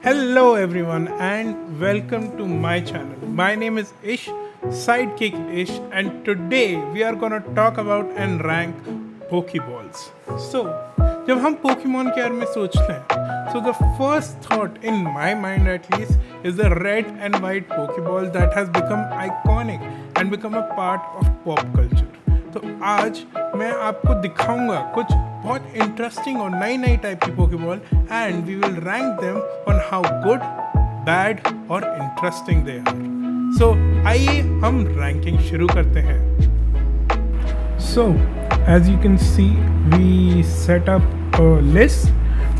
Hello everyone and welcome to my channel. My name is Ish, Sidekick Ish, and today we are gonna talk about and rank Pokeballs. So, जब हम Pokemon के बारे में सोचते हैं, so the first thought in my mind at least is the red and white Pokeball that has become iconic and become a part of pop culture. तो आज मैं आपको दिखाऊंगा कुछ बहुत इंटरेस्टिंग और नई नई टाइप की Pokeball and we will rank them on how good bad और इंटरेस्टिंग दे आर. सो आइए हम रैंकिंग शुरू करते हैं. So as you can see, we set up a list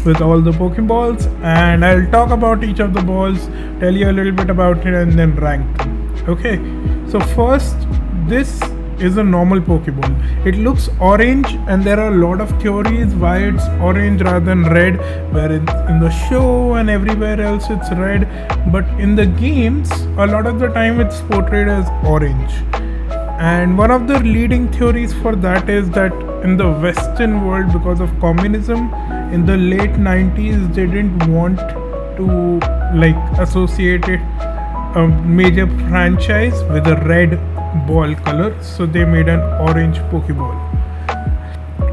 with all the pokeballs and I'll talk about each of the balls, tell you a little bit about it and then rank them. Okay, so first, this is a normal Pokeball. It looks orange and there are a lot of theories why it's orange rather than red, where in the show and everywhere else it's red, but in the games a lot of the time it's portrayed as orange. And one of the leading theories for that is that in the Western world, because of communism in the late 90s, they didn't want to associate it, a major franchise with a red ball color, so they made an orange Pokeball.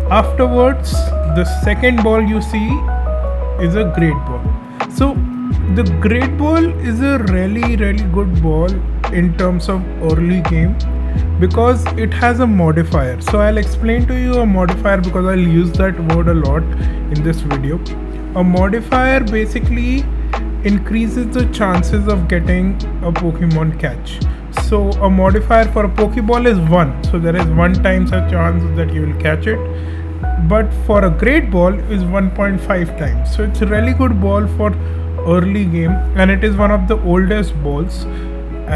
Afterwards, the second ball you see is a great ball. So the great ball is a really good ball in terms of early game because it has a modifier. So I'll explain to you a modifier because I'll use that word a lot in this video. A modifier basically increases the chances of getting a Pokemon catch. So a modifier for a Pokeball is 1. So there is 1 times a chance that you will catch it. But for a great ball is 1.5 times. So it's a really good ball for early game and it is one of the oldest balls.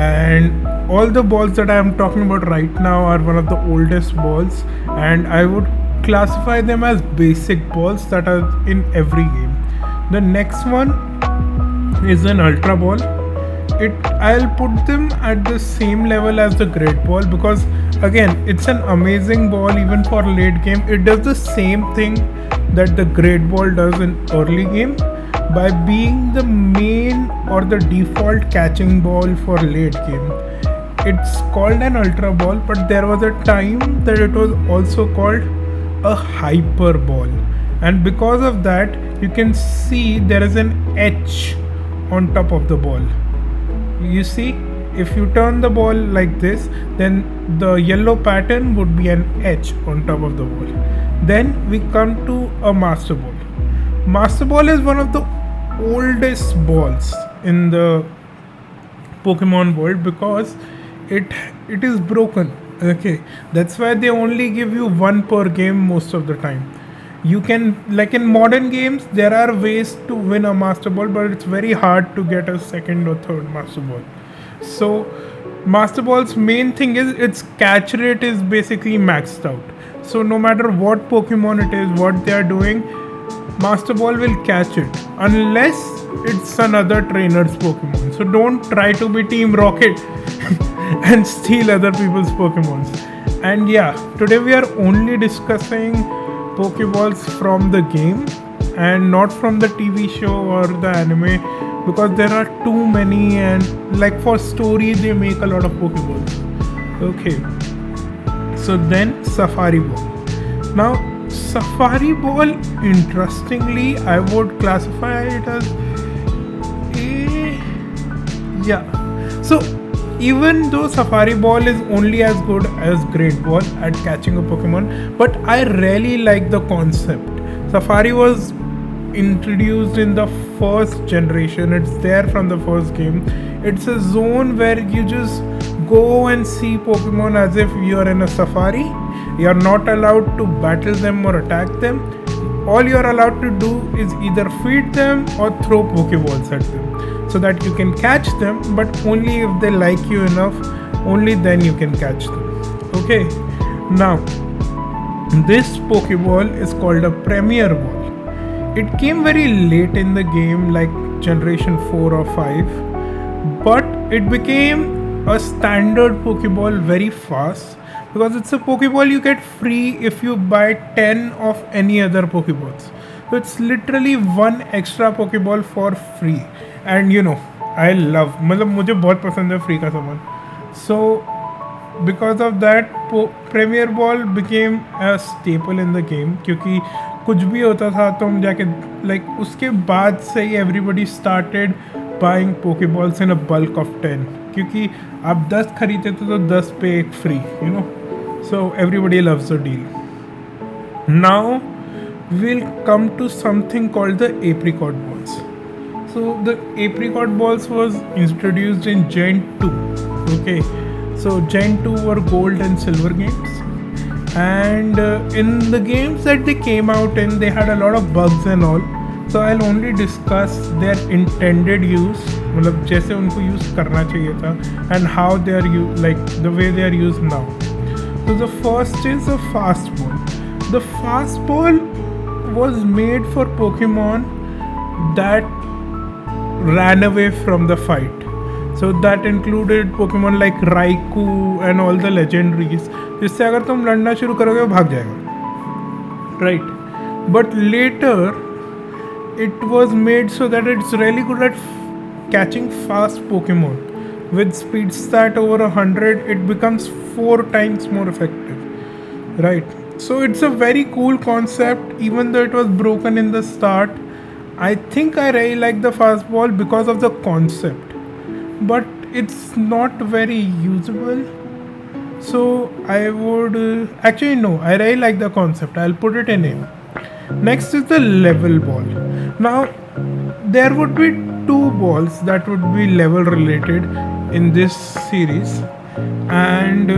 And all the balls that I am talking about right now are one of the oldest balls, and I would classify them as basic balls that are in every game. The next one is an ultra ball. I'll put them at the same level as the great ball because again it's an amazing ball even for late game. It does the same thing that the great ball does in early game by being the main or the default catching ball for late game. It's called an ultra ball, but there was a time that it was also called a hyper ball, and because of that you can see there is an H on top of the ball. You see, if you turn the ball like this, then the yellow pattern would be an H on top of the ball. Then we come to a Master Ball. Master Ball is one of the oldest balls in the Pokemon world because it is broken. Okay, that's why they only give you one per game most of the time. You can, like in modern games, there are ways to win a Master Ball, but it's very hard to get a second or third Master Ball. So Master Ball's main thing is its catch rate is basically maxed out. So no matter what Pokemon it is, what they are doing, Master Ball will catch it unless it's another trainer's Pokemon. So don't try to be Team Rocket and steal other people's Pokemons. And yeah, today we are only discussing Pokeballs from the game and not from the TV show or the anime because there are too many, and like for story they make a lot of Pokeballs. Okay, so then Safari Ball. Now Safari Ball, interestingly, I would classify it as so even though Safari Ball is only as good as Great Ball at catching a Pokemon, but I really like the concept. Safari was introduced in the first generation. It's there from the first game. It's a zone where you just go and see Pokemon as if you're in a safari. You're not allowed to battle them or attack them. All you're allowed to do is either feed them or throw Pokeballs at them so that you can catch them, but only if they like you enough, only then you can catch them. Okay, now this Pokeball is called a Premier Ball. It came very late in the game, like generation 4 or 5, but it became a standard Pokeball very fast because it's a Pokeball you get free if you buy 10 of any other Pokeballs. So it's literally one extra Pokeball for free. And you know I love, मतलब मुझे बहुत पसंद है free का सामान. So because of that premier ball became a staple in the game, क्योंकि कुछ भी होता था तो हम जाके उसके बाद से ही everybody started buying Pokeballs in a bulk of 10, क्योंकि आप 10 खरीदते थे तो 10 पे एक free, you know. So everybody loves the deal. Now we'll come to something called the apricot balls. So the apricot balls was introduced in Gen 2. Okay, so Gen 2 were gold and silver games, and in the games that they came out in, they had a lot of bugs and all. So I'll only discuss their intended use, मतलब जैसे उनको use करना चाहिए था, and how they are the way they are used now. So the first is a fast ball. The fast ball was made for Pokemon that ran away from the fight. So that included Pokemon like Raikou and all the legendaries. जिससे अगर तुम लड़ना शुरू करोगे वो भाग जाएगा, right? But later it was made so that it's really good at catching fast Pokemon. With speed stat over 100, it becomes 4 times more effective, right? So it's a very cool concept, even though it was broken in the start. I think I really like the fastball because of the concept, but it's not very usable. So I would actually no, I really like the concept. I'll put it in A. Next is the level ball. Now there would be 2 balls that would be level related in this series, and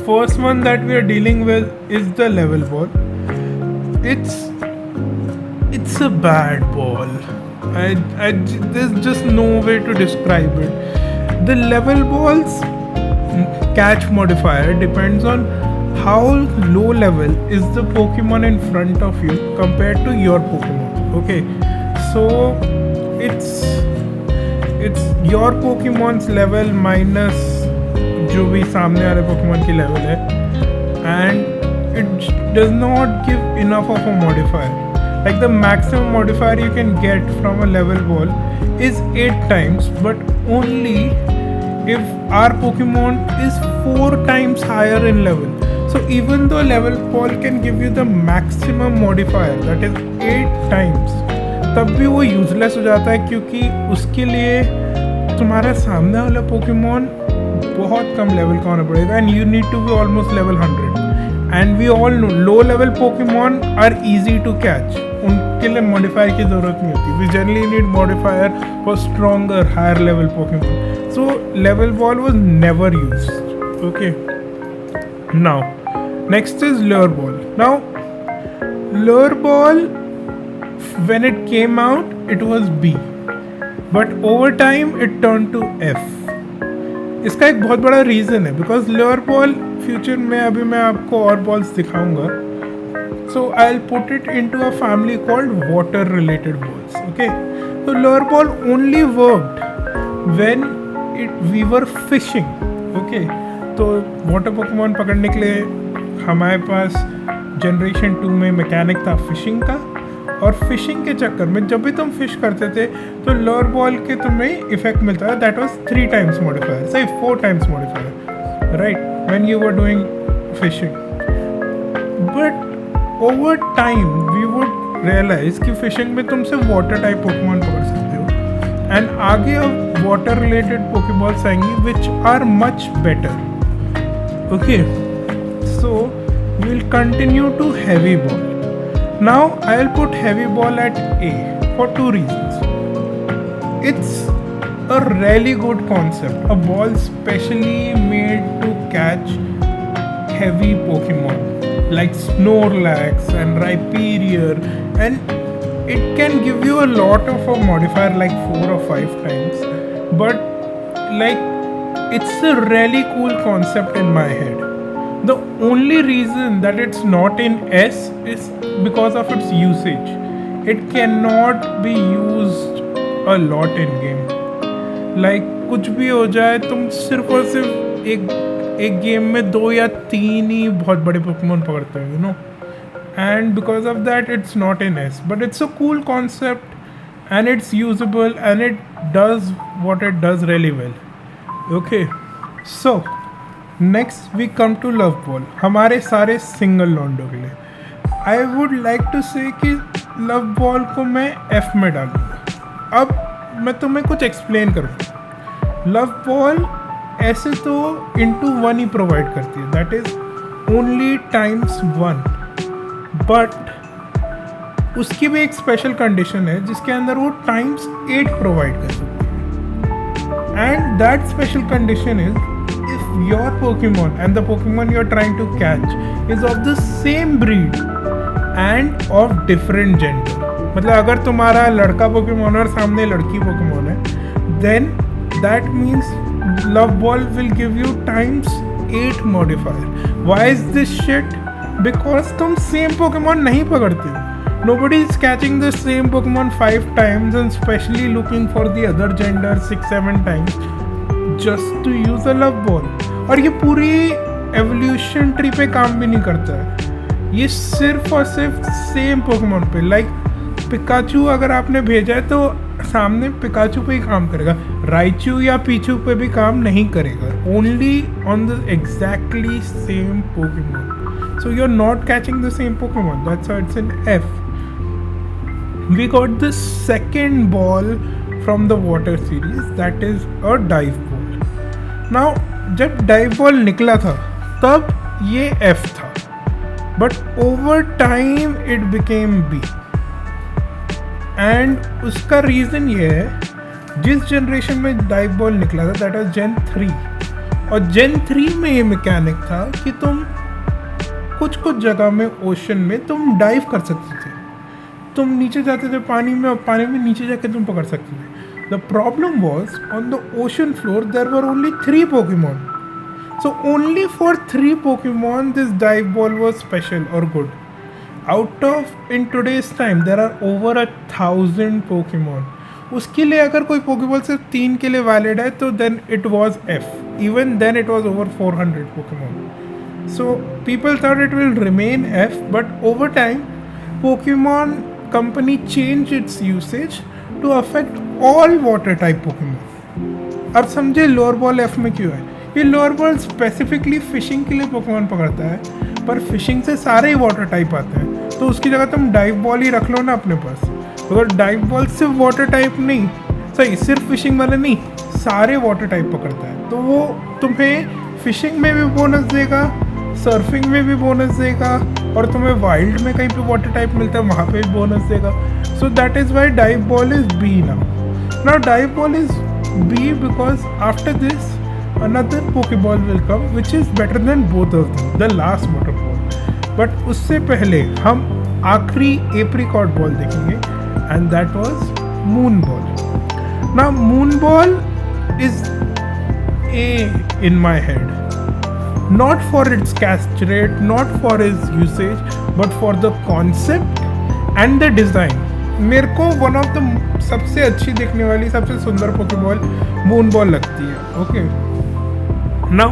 first one that we are dealing with is the level ball. It's a bad ball. There's just no way to describe it. The level ball's catch modifier depends on how low level is the Pokemon in front of you compared to your Pokemon. Okay, so it's your Pokemon's level minus जो भी सामने वाले Pokemon की level है, and it does not give enough of a modifier. Like the maximum modifier you can get from a level ball is 8 times, but only if our Pokemon is 4 times higher in level. So even though level ball can give you the maximum modifier, that is 8 times, तब भी वो useless हो जाता है, क्योंकि उसके लिए तुम्हारा सामने वाला पोकेमॉन बहुत कम लेवल का होना पड़ेगा, and you need to be almost level 100. And we all know low level Pokemon are easy to catch, उनके लिए मॉडिफायर की ज़रूरत नहीं होती. We generally need modifier for stronger higher level Pokemon. So level ball was never used. Okay, now next is lure ball. Now lure ball, when it came out it was B, but over time it turned to F. इसका एक बहुत बड़ा reason है, because lure ball future में अभी मैं आपको और बॉल्स दिखाऊंगा. So I will put it into a family called water related balls. Okay, तो lure ball only worked when we were fishing. Okay, तो वाटर पोकेमॉन पकड़ने के लिए हमारे पास जनरेशन 2 में मैकेनिक था फिशिंग का, और फिशिंग के चक्कर में जब भी तुम फिश करते थे तो lure बॉल के तुम्हें इफेक्ट मिलता है, दैट वाज 3 times मॉडिफायर, सही 4 times modifier, right, when you were doing fishing. But over time we would realise कि फिशिंग में तुम सिर्फ वाटर टाइप पोकेमॉन पकड़ सकते हो, एंड आगे अब वाटर रिलेटेड पोकेबॉल्स आएंगी which are much better. Okay, so we will continue to heavy ball. Now I'll put heavy ball at A for 2 reasons. It's a really good concept, a ball specially made to catch heavy Pokemon like Snorlax and Rhyperior, and it can give you a lot of a modifier like 4 or 5 times, but like it's a really cool concept in my head. The only reason that it's not in S is because of its usage. It cannot be used a lot in game. Like कुछ भी हो जाए, तुम सिर्फ और सिर्फ एक game में 2 या 3 ही बहुत बड़े पोकेमॉन पकड़ते हो, you know. And because of that, it's not in S. But it's a cool concept. and it's usable and it does what it does really well. Okay, so next we come to love ball, हमारे सारे single लॉन्डो के लिए. I would like to से कि love ball को मैं F में डालूँगा. अब मैं तुम्हें कुछ एक्सप्लेन करूँ. लव बॉल ऐसे तो इंटू 1 ही प्रोवाइड करती है, that is only times 1, but उसकी भी एक स्पेशल कंडीशन है जिसके अंदर वो टाइम्स 8 प्रोवाइड कर सकती है. And that special condition is if your Pokemon and the Pokemon you are trying to catch is of the same breed and of different gender. मतलब अगर तुम्हारा लड़का पोकेमॉन और सामने लड़की पोकेमॉन है, then that means love ball will give you times 8 modifier. Why is this shit? Because तुम same Pokemon नहीं पकड़ते हो. Nobody is catching the same Pokemon 5 times and specially looking for the other gender 6-7 times just to use a love ball. और ये पूरी evolution tree पे काम भी नहीं करता है, ये सिर्फ और सिर्फ सेम पोकेमॉन पे. लाइक पिकाचू अगर आपने भेजा है तो सामने पिकाचू पे ही काम करेगा, राइचू या पीचू पे भी काम नहीं करेगा. Only on the exactly same Pokemon. So you're not catching the same Pokemon. That's why it's an F. We got the second ball from the water series, that is a dive ball. Now जब dive ball निकला था तब ये F था, but over time it became B. And उसका reason ये है, जिस जनरेशन में dive ball निकला था that was Gen 3, और Gen 3 में ये मैकेनिक था कि तुम कुछ कुछ जगह में ओशन में तुम डाइव कर सकते थे. तुम नीचे जाते थे पानी में और पानी में नीचे जाके तुम पकड़ सकते थे. The problem was on the ocean floor there were only 3 Pokemon. So only for 3 Pokemon this dive ball was special और good. Out of in today's time there are over 1000 Pokemon. उसके लिए अगर कोई पोकेबॉल सिर्फ 3 के लिए valid है तो then it was F. Even then it was over 400 Pokemon. So people thought it will remain F, but over time Pokemon company changed its usage to affect all water type Pokemon. अब समझे lower ball F में क्यों है. ये lower ball specifically fishing के लिए Pokemon पकड़ता है, पर फिशिंग से सारे ही वाटर टाइप आते हैं, तो उसकी जगह तुम डाइव बॉल ही रख लो ना अपने पास. अगर डाइव बॉल सिर्फ वाटर टाइप नहीं, सही सिर्फ फिशिंग वाले नहीं, सारे वाटर टाइप पकड़ता है, तो वो तुम्हें फिशिंग में भी बोनस देगा, सर्फिंग में भी बोनस देगा, और तुम्हें वाइल्ड में कहीं पे वाटर टाइप मिलता है वहाँ पे भी बोनस देगा. So that is why dive ball is B now dive ball is B because after this another Pokeball will come which is better than both of them, the last water ball. But उससे पहले हम आखिरी apricot ball देखेंगे and that was moon ball. Now moon ball is A in my head, not for its catch rate, not for its usage, but for the concept and the design. मेरे को one of the सबसे अच्छी दिखने वाली सबसे सुंदर Pokeball moon ball लगती है. Okay. Now,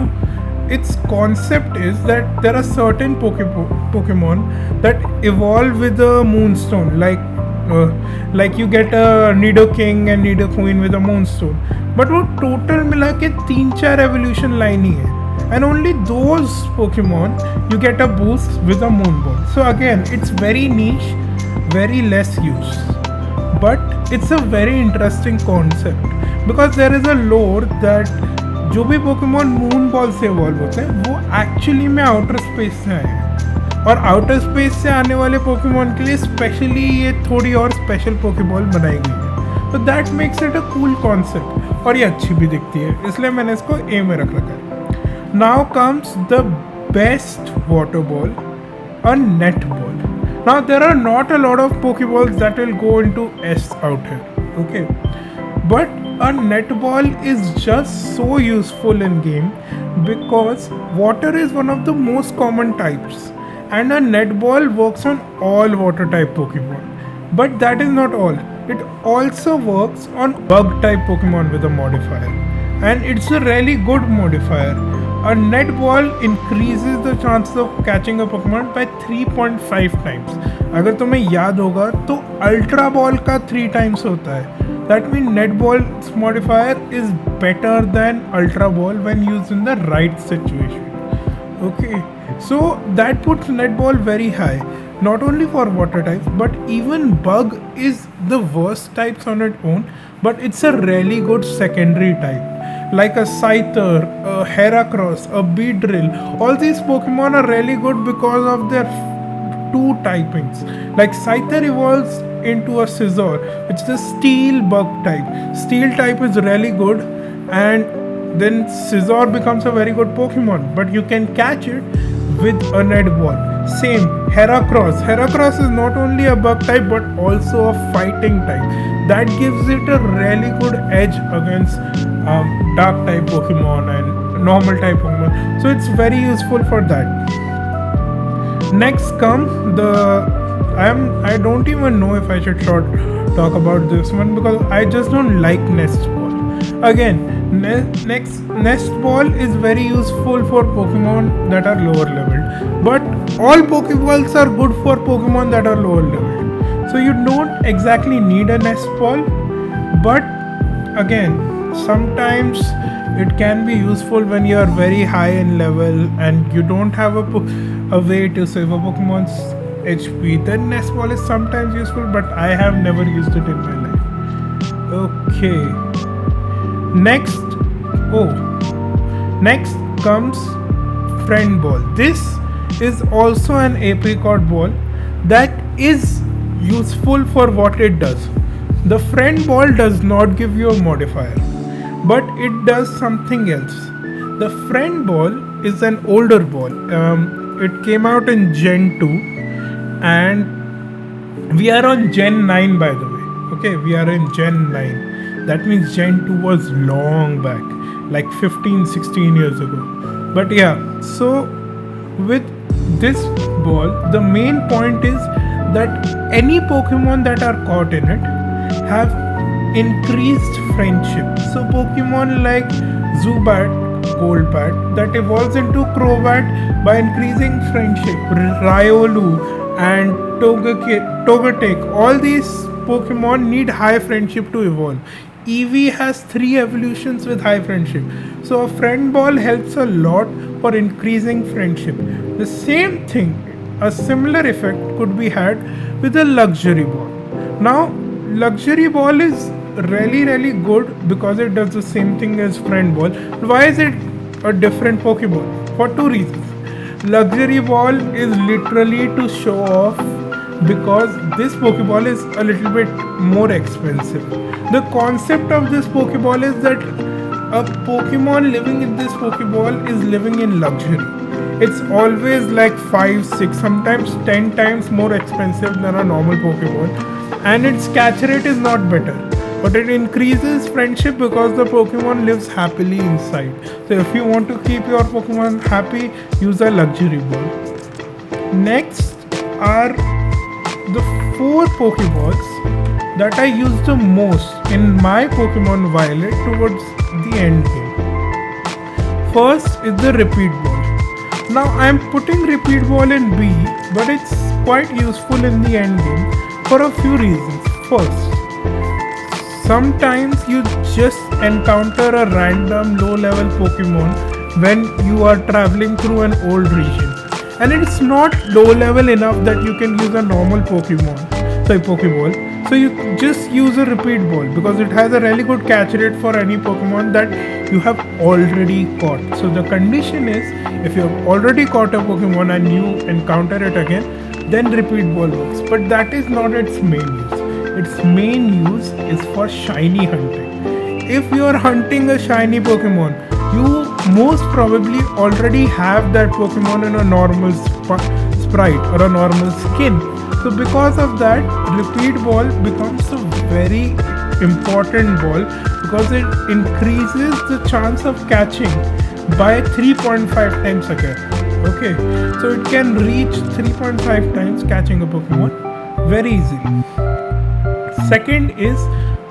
its concept is that there are certain Pokemon that evolve with a moonstone, like you get a Nidoking and Nidoqueen with a moonstone. But वो total मिला के 3-4 evolution line ही है, and only those Pokemon you get a boost with a moon ball. So again, it's very niche, very less use, but it's a very interesting concept because there is a lore that जो भी Pokemon moon ball से evolve होते हैं वो actually में outer space से आए हैं, और आउटर स्पेस से आने वाले पोकेमॉन के लिए स्पेशली ये थोड़ी और स्पेशल पोकेबॉल बनाई गई है. तो that makes it a cool concept, और ये अच्छी भी दिखती है, इसलिए मैंने इसको ए में रख रखा है. Now comes the best water ball, a net ball. Now there are not a lot of Pokeballs that will go into as out here, okay, but a net ball is just so useful in game because water is one of the most common types and a net ball works on all water type Pokemon. But that is not all. It also works on bug type Pokemon with a modifier, and it's a really good modifier A net ball increases the chances of catching a Pokemon by 3.5 times. अगर तुम्हें याद होगा तो ultra ball का 3 times होता है. That means net ball's modifier is better than ultra ball when used in the right situation. Okay, so that puts net ball very high. Not only for water types, but even bug is the worst types on its own, but it's a really good secondary type. Like a Scyther, a Heracross, a Beedrill. All these Pokemon are really good because of their two typings. Like Scyther evolves into a Scizor, which is a Steel bug type. Steel type is really good, and then Scizor becomes a very good Pokemon. But you can catch it with a net ball. Same Heracross. Heracross is not only a bug type but also a fighting type. That gives it a really good edge against dark type Pokemon and normal type Pokemon. So it's very useful for that. Next come the I don't even know if I should talk about this one because I just don't like Nest Ball. Again, Nest Ball is very useful for Pokemon that are lower leveled, but all Pokeballs are good for Pokemon that are lower leveled. So you don't exactly need a Nest Ball, but again, sometimes it can be useful when you are very high in level and you don't have a way to save a Pokemon's HP. Then Nest Ball is sometimes useful, but I have never used it in my life. Okay. Next comes Friend Ball. This is also an apricot ball that is useful for what it does. The Friend Ball does not give you a modifier, but it does something else. The Friend Ball is an older ball. It came out in Gen 2 and we are on Gen 9 by the way. Okay, we are in Gen 9. That means Gen 2 was long back, like 15-16 years ago. But yeah, so with this ball, the main point is that any Pokemon that are caught in it have increased friendship. So Pokemon like Zubat, Golbat, that evolves into Crobat by increasing friendship. Riolu and Togetic, all these Pokemon need high friendship to evolve. Eevee has 3 evolutions with high friendship. So a Friend Ball helps a lot for increasing friendship. The same thing, a similar effect could be had with a Luxury Ball. Now, Luxury Ball is really good because it does the same thing as Friend Ball. Why is it a different Pokemon? For 2 reasons. Luxury Ball is literally to show off because this Pokeball is a little bit more expensive. The concept of this Pokeball is that a Pokemon living in this Pokeball is living in luxury. It's always like 5, 6, sometimes 10 times more expensive than a normal Pokemon, and its catch rate is not better. But it increases friendship because the Pokemon lives happily inside. So if you want to keep your Pokemon happy, use a Luxury Ball. Next are the 4 Pokeballs that I use the most in my Pokemon Violet towards the end game. First is the Repeat Ball. Now I am putting Repeat Ball in B, but it's quite useful in the end game for a few reasons. First, sometimes you just encounter a random low level Pokemon when you are traveling through an old region. And it's not low level enough that you can use a normal Pokeball. So you just use a Repeat Ball because it has a really good catch rate for any Pokemon that you have already caught. So the condition is, if you have already caught a Pokemon and you encounter it again, then Repeat Ball works. But that is not its main use. Its main use is for shiny hunting. If you are hunting a shiny Pokemon, you most probably already have that Pokemon in a normal sprite or a normal skin. So because of that, Repeat Ball becomes a very important ball because it increases the chance of catching by 3.5 times again. Okay, so it can reach 3.5 times catching a Pokemon very easily. Second is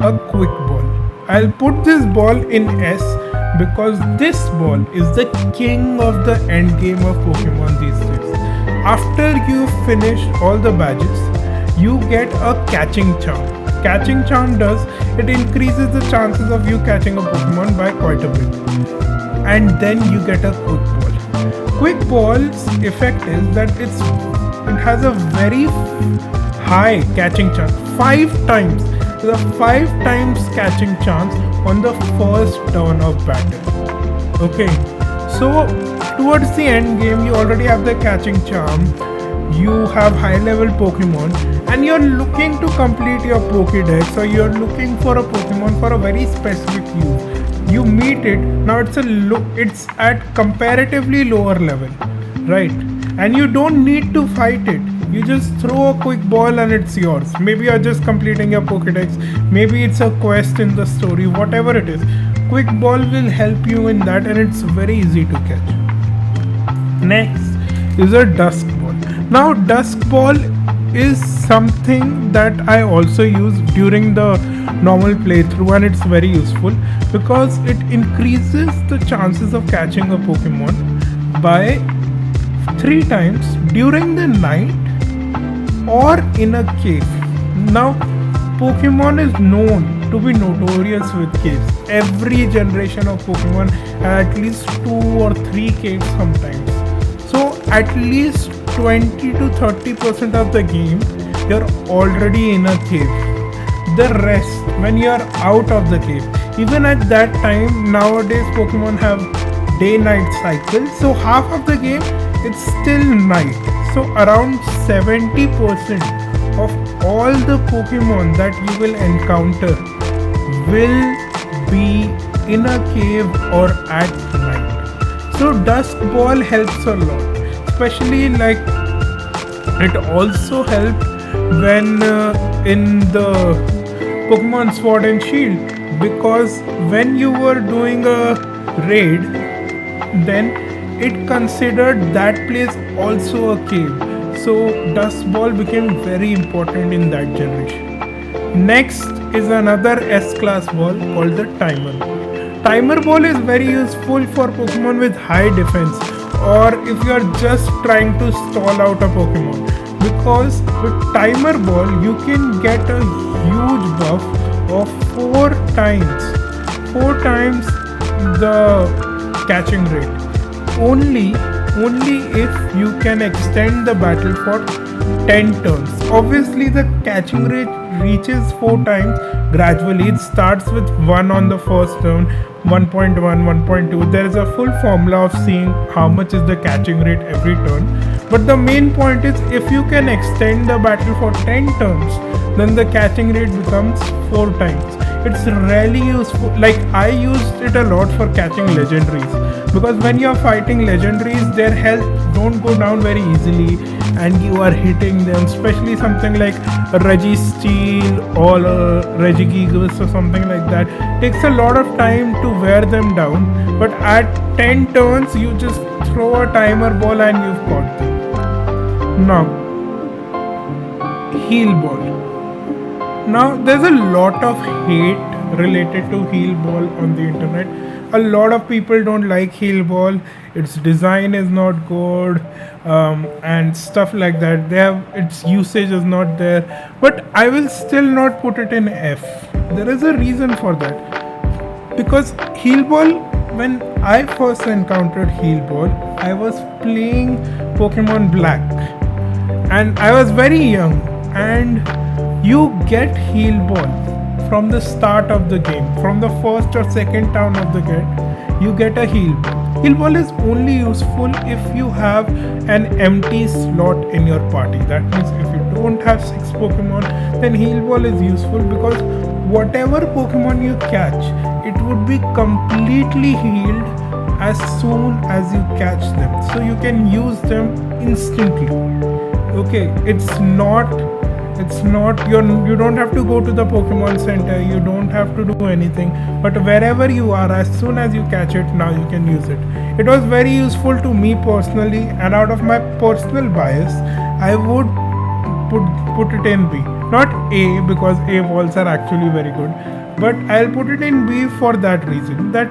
a Quick Ball. I'll put this ball in S because this ball is the king of the end game of Pokemon these days. After you finish all the badges, you get a catching charm. Catching charm does, it increases the chances of you catching a Pokemon by quite a bit. And then you get a quick ball. Quick ball's effect is that it has a very high catching chance. 5 times. There's a 5 times catching chance on the first turn of battle. Okay. So towards the end game you already have the catching charm. You have high level Pokemon and you're looking to complete your Pokédex, or you're looking for a Pokemon for a very specific use. You meet it, now it's at comparatively lower level, right? And you don't need to fight it. You just throw a quick ball and it's yours. Maybe you're just completing your Pokédex, maybe it's a quest in the story, whatever it is. Quick ball will help you in that and it's very easy to catch. Next is a dusk ball. Now dusk ball is something that I also use during the normal playthrough, and it's very useful because it increases the chances of catching a Pokemon by 3 times during the night or in a cave. Now Pokemon is known to be notorious with caves. Every generation of Pokemon has at least 2 or 3 caves sometimes. So at least 20 to 30% of the game you're already in a cave. The rest, when you're out of the cave, even at that time, nowadays Pokemon have day-night cycle, so half of the game it's still night. So around 70% of all the Pokemon that you will encounter will be in a cave or at night. So Dusk Ball helps a lot, especially like it also helped when in the Pokemon Sword and Shield, because when you were doing a raid, then it considered that place also a cave. So Dusk Ball became very important in that generation. Next is another S-class ball called the Timer Ball. Timer Ball is very useful for Pokemon with high defense, or if you are just trying to stall out a Pokemon, because with Timer Ball you can get a huge buff of 4 times the catching rate, only if you can extend the battle for 10 turns. Obviously the catching rate reaches 4 times gradually. It starts with 1 on the first turn, 1.1, 1.2. There is a full formula of seeing how much is the catching rate every turn. But the main point is, if you can extend the battle for 10 turns, then the catching rate becomes 4 times. It's really useful. Like, I used it a lot for catching legendaries, because when you're fighting legendaries, their health don't go down very easily and you are hitting them, especially something like a Registeel or a Regigigas or something like that. Takes a lot of time to wear them down, but at 10 turns you just throw a Timer Ball and you've got them. Now, Heal Ball. Now there's a lot of hate related to Heal Ball on the internet. A lot of people don't like Heal Ball. Its design is not good, and stuff like that. Its usage is not there. But I will still not put it in F. There is a reason for that. Because Heal Ball, when I first encountered Heal Ball, I was playing Pokemon Black, and I was very young, and you get Heal Ball from the start of the game. From the first or second town of the game, you get a Heal Ball. Heal Ball is only useful if you have an empty slot in your party. That means if you don't have 6 Pokemon, then Heal Ball is useful, because whatever Pokemon you catch, it would be completely healed as soon as you catch them. So you can use them instantly. Okay, you don't have to go to the Pokemon Center, you don't have to do anything, but wherever you are, as soon as you catch it, now you can use it. It was very useful to me personally, and out of my personal bias, I would put it in B. Not A, because A balls are actually very good, but I'll put it in B for that reason, that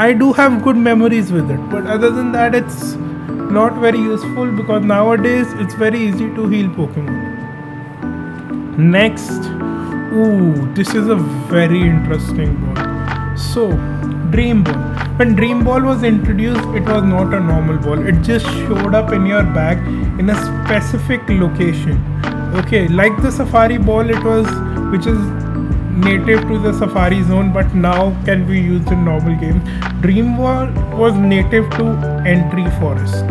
I do have good memories with it, but other than that, it's not very useful because nowadays it's very easy to heal Pokemon. Next, ooh, this is a very interesting ball. So, Dream Ball. When Dream Ball was introduced, it was not a normal ball. It just showed up in your bag in a specific location. Okay, like the Safari Ball, which is native to the Safari zone, but now can be used in normal games. Dream Ball was native to Entry Forest,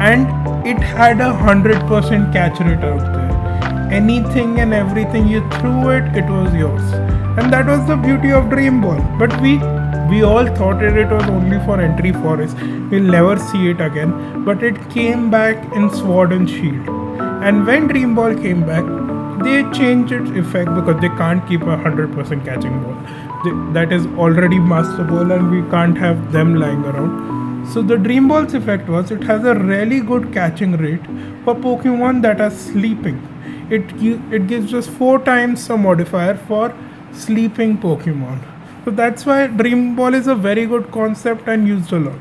and it had 100% catch rate out there. Anything and everything you threw it was yours, and that was the beauty of Dream Ball. But we all thought it was only for Entry Forest. We'll never see it again. But it came back in Sword and Shield, and when Dream Ball came back, they changed its effect because they can't keep 100% catching ball. That is already Master Ball, and we can't have them lying around. So the Dream Ball's effect was it has a really good catching rate for Pokemon that are sleeping. It gives us 4 times the modifier for sleeping Pokemon. So that's why Dream Ball is a very good concept and used a lot.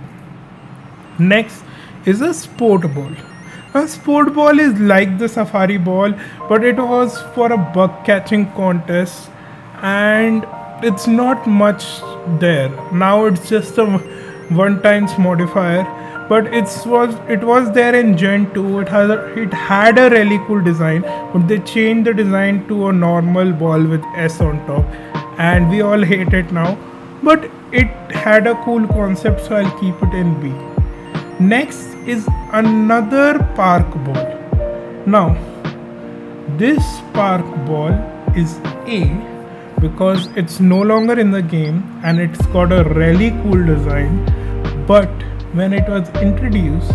Next is a Sport Ball. A Sport Ball is like the Safari Ball, but it was for a bug catching contest, and it's not much there. Now it's just a one times modifier, but it was there in Gen 2. It had a really cool design, but they changed the design to a normal ball with S on top, and we all hate it now. But it had a cool concept, so I'll keep it in B. Next is another Park Ball. Now, this Park Ball is A because it's no longer in the game and it's got a really cool design. But when it was introduced,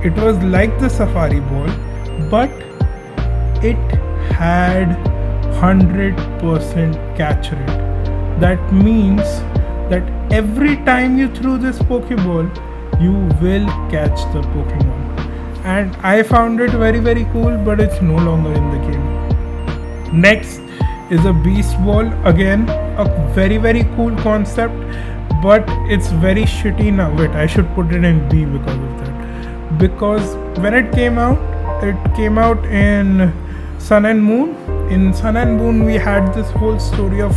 it was like the Safari Ball, but it had 100% catch rate. That means that every time you threw this Pokeball, you will catch the Pokemon. And I found it very very cool, but it's no longer in the game. Next is a Beast Ball. Again, a very very cool concept, but it's very shitty now. Wait, I should put it in B because of that. Because when it came out in Sun and Moon. In Sun and Moon, we had this whole story of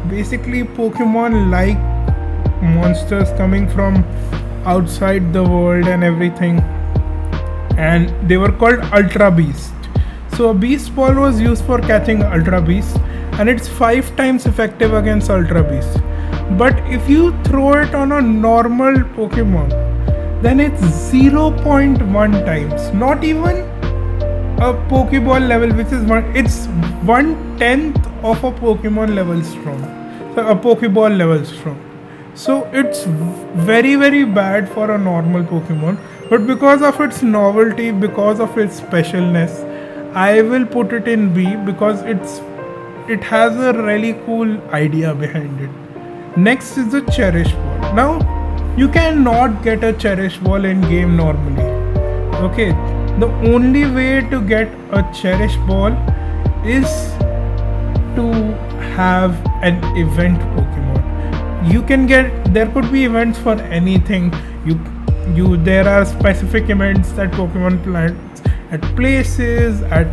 basically Pokemon like monsters coming from outside the world and everything, and they were called Ultra Beast. So a Beast Ball was used for catching Ultra Beast, and it's 5 times effective against Ultra Beast. But if you throw it on a normal Pokemon, then it's 0.1 times. Not even a Pokeball level, which is it's 1/10 of a Pokemon level strong. So a Pokeball level strong. So it's very very bad for a normal Pokemon, but because of its novelty, because of its specialness, I will put it in B because it has a really cool idea behind it. Next is the Cherish Ball. Now you cannot get a Cherish Ball in game normally. Okay, the only way to get a Cherish Ball is to have an event Pokemon. There could be events for anything. There are specific events that Pokemon plans at places, at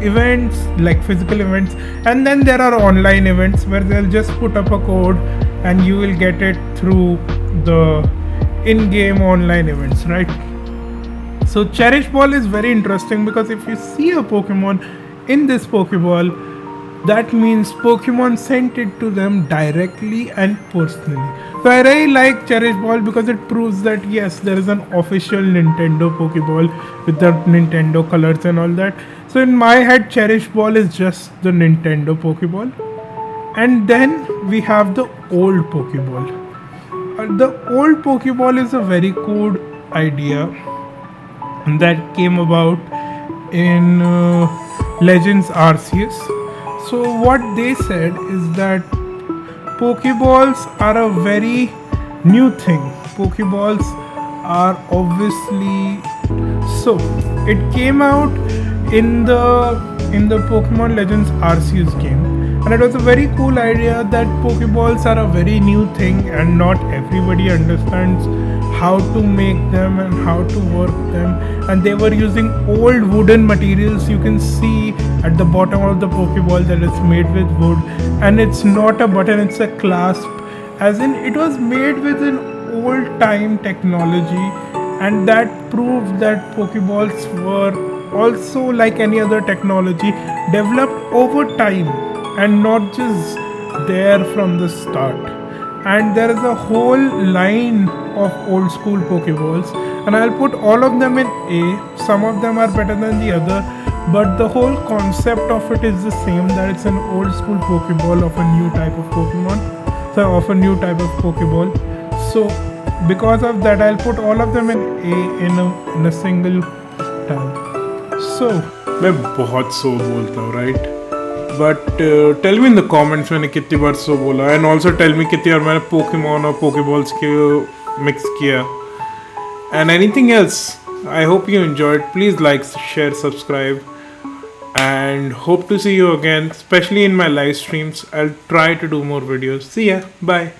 events like physical events, and then there are online events where they'll just put up a code and you will get it through the in-game online events, right? So Cherish Ball is very interesting because if you see a Pokemon in this Pokeball, that means Pokemon sent it to them directly and personally. So I really like Cherish Ball because it proves that yes, there is an official Nintendo Pokeball with the Nintendo colors and all that. So in my head, Cherish Ball is just the Nintendo Pokeball. And then we have the old Pokeball. The old Pokeball is a very cool idea that came about in Legends Arceus. So what they said is that Pokeballs are a very new thing. Pokeballs are obviously so it came out in the Pokemon Legends Arceus game, And it was a very cool idea that Pokeballs are a very new thing and not everybody understands how to make them and how to work them. And they were using old wooden materials. You can see at the bottom of the Pokeball that it's made with wood, and it's not a button, it's a clasp, as in it was made with an old time technology. And that proved that Pokeballs were also, like any other technology, developed over time and not just there from the start. And there is a whole line of old school Pokeballs, and I'll put all of them in A. Some of them are better than the other, but the whole concept of it is the same, that it's an old school Pokeball of a new type of Pokemon, so of a new type of Pokeball. So because of that, I'll put all of them in A in a single tag. So मैं बहुत सो बोलता हूँ, right? But tell me in the comments मैंने कितनी बार सो बोला, and also tell me कितनी बार मैंने Pokemon और Pokeballs के mix किया, and anything else. I hope you enjoyed. Please like, share, subscribe, and hope to see you again, especially in my live streams. I'll try to do more videos. See ya. Bye.